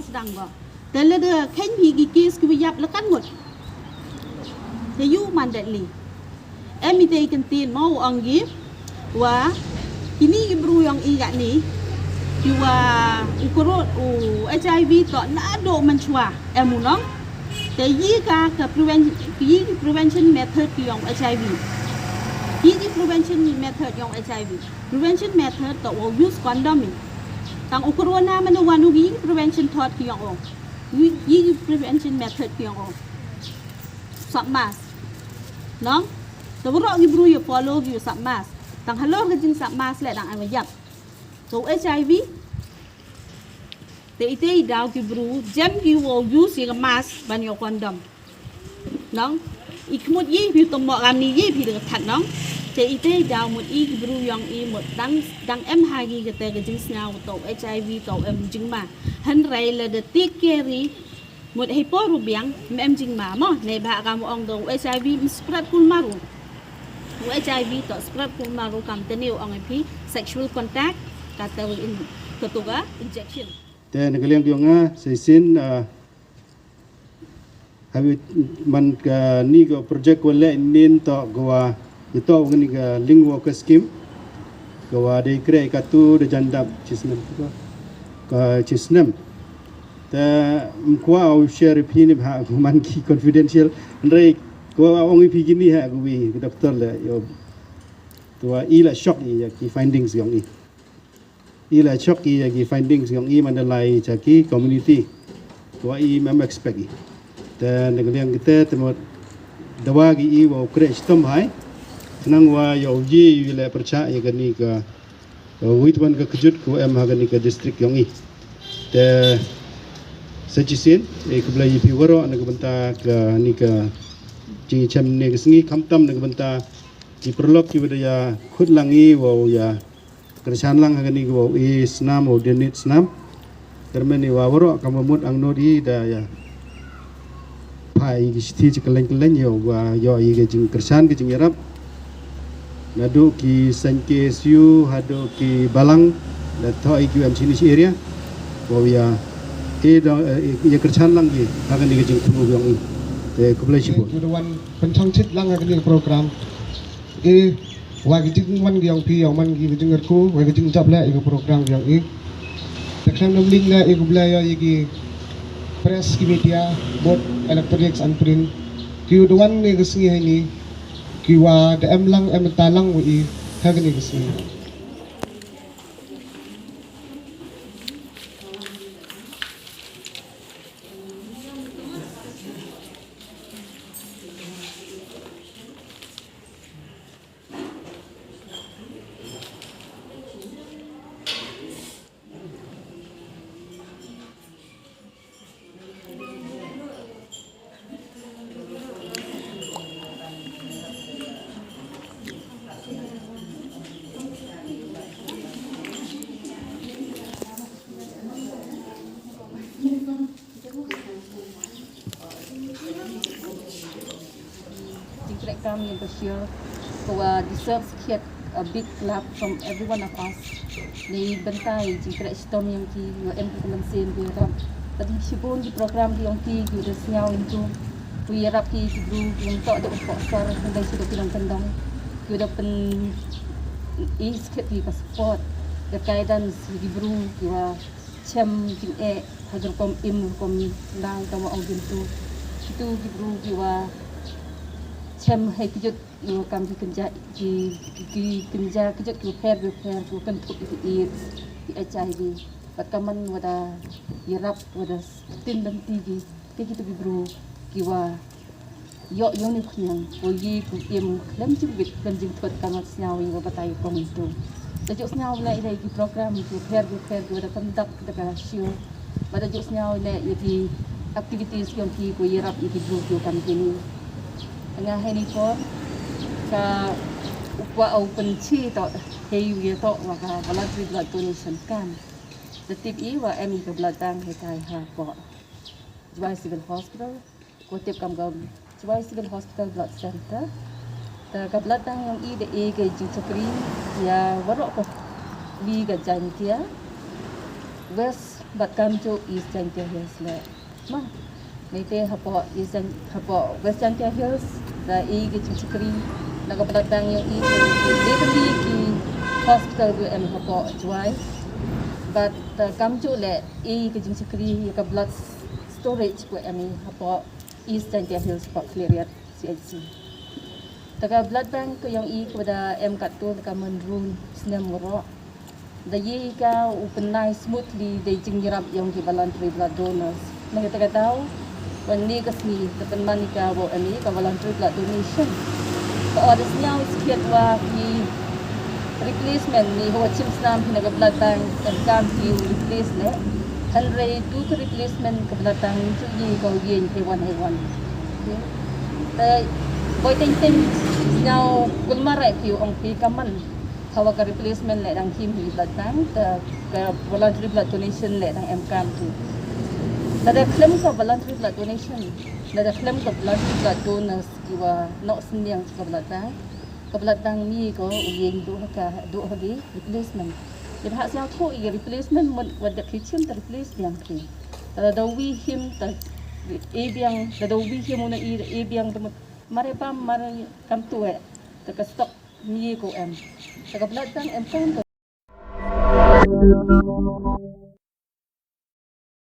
sedang ba tele de ken pi gis ku yap lekan ngot te yu mandali emi te kan tin mau anggi wa kini ibru yang i gak ni kiwa ukurut HIV to na do manchwa emunong te yi ka prevention method yang HIV yi prevention method yang HIV prevention method to use condom tang ukurona manu wanu gi prevention thought ki yang yi prevention method ki yang sab mas nong to ro gi bru yo follow gi sab mas tang halor ga jing sab mas le dang an yap so HIV te ite daw ki bru jam gi wo use gi mas ban yo condom nong ikmut yi pi to mo gam ni yi pi de that nong te ite daw mut i ki bru yang i mut dang em ha gi ke te ga jing snaw to HIV to em jing ma han rai le de ti keri mut he po ru biang em jing ma mo ne ba ga mo ong do HIV spread kul maru HIV to spread kul maru kam te new ong pi sexual contact ka te in ketuga injection te nagaliang nga sa sin habit man ka ni go project ko le nin to goa ito ngani ka lingua ka scheme goa de kre ka tu de jandap chisnem ka chisnem ta mkwa au share pini ha man ki confidential ndre ko ongi pi gini ha go wi doctor le yo to ila shock ya ki findings yang ni ila shock ya ki findings yang i mandalai jaki community to I mem expect ta nagaliang kita temo dawa gi I wo kre stom hai senang wa yo ji le percaya gani ka witwan ka kejut ko em ha gani ka district yang I ta sejisin ke belai pi waro na benta ka ni ka ji chem ne sngi khamtam na benta ji perlok ki budaya khud langi wo ya kersan lang ha gani wo I snam wo denit snam termeni wa waro kamamut ang nodi da ya pai gi sti ji keleng yo wa yo I ge jing kersan ge jing yarap nadu ki sanke siu hado ki balang da thoi ki am sini area wo ya ya kersan lang gi akan di jing tu yang I te kublai sibo wan pencang chit lang akan di program wa gi jing wan gi yang pi yang man gi jing ngerku wa gi jing jable I program yang I taksan nom link la I kublai ya gi press ki media both electronics and print ki wan ni gesngi ni ki wa de em lang em talang wi ha gi gesngi Kami Bashir who deserves get a big clap from every one of us. Ni bentai jika sistem yang ki em kita sen ki ram. Tadi sibun di program di yang ki kita senyau itu. We harap ki guru yang tak ada sponsor sampai sudah bilang tendang. Kita pen is kita ki support the guidance di guru kita cem kin hajar kom im kom dang kamu orang itu. Itu guru kita cem hai kejut kam di kerja kejut ke pair ku kan tu HIV patkaman wada yarap wada tin dan tigi kita bibru kiwa yo ni khnyang ko yi ku im lem chu bit kan jing thot kamat snyawi wa batai kong itu tajuk snyaw la ida ki program ki fair wada conduct daga show pada tajuk snyaw la yi activities yang ki ko yarap yi bibru yo campaign nga heni for ka upwa open chi to hei wi to wa ka voluntary blood donation kan the tip i wa emi ka blood bank he tai ha po Jwai Civil Hospital ko tip kam gam Jwai Civil Hospital Blood Center ta ka blood bank yang i de e ke ji chakri ya warok ko wi ga jantia west bat kam cho east jantia hills le ma nei te hapo east hapo west jantia hills da e ke ji chakri na ka blood bank yang i de ki hospital ko em hapo Jwai but kam cho le e ke ji chakri ka blood storage ko ami hapo East Jantia Hills Park Cleariat CHC. Taga blood bank ko yang i kepada M Katul ka Manrun Snam Ngoro. Da ye ka open nice smoothly de jingrap yang ki voluntary blood donors. Nang taga tahu wan ni kasni tepan manika bo ami ka voluntary blood donation. Ka oras niya sikit wa ki replacement ni ho chim snam hinaga blood bank kan kam ki replace le Henry tu ke replacement ke belakang tu ye kau yen hewan. Okay. Ta boy ting nyau kulmarai ki ong pi kaman. Hawa ka replacement le dang him hi belakang ta ka voluntary blood donation le dang MKM tu. Nada claim ka voluntary blood donation. Nada claim ka voluntary blood donors ki wa no siniang ka belakang. Ka belakang ni ko yen do hagi replacement. Jadi hak siang tu ia replacement wadah kitchen ter replace yang ki. Kalau wi him ter biang, kalau wi him una biang ter mare pam mare kam tu ter stok ni ko em. Ter belakang em kan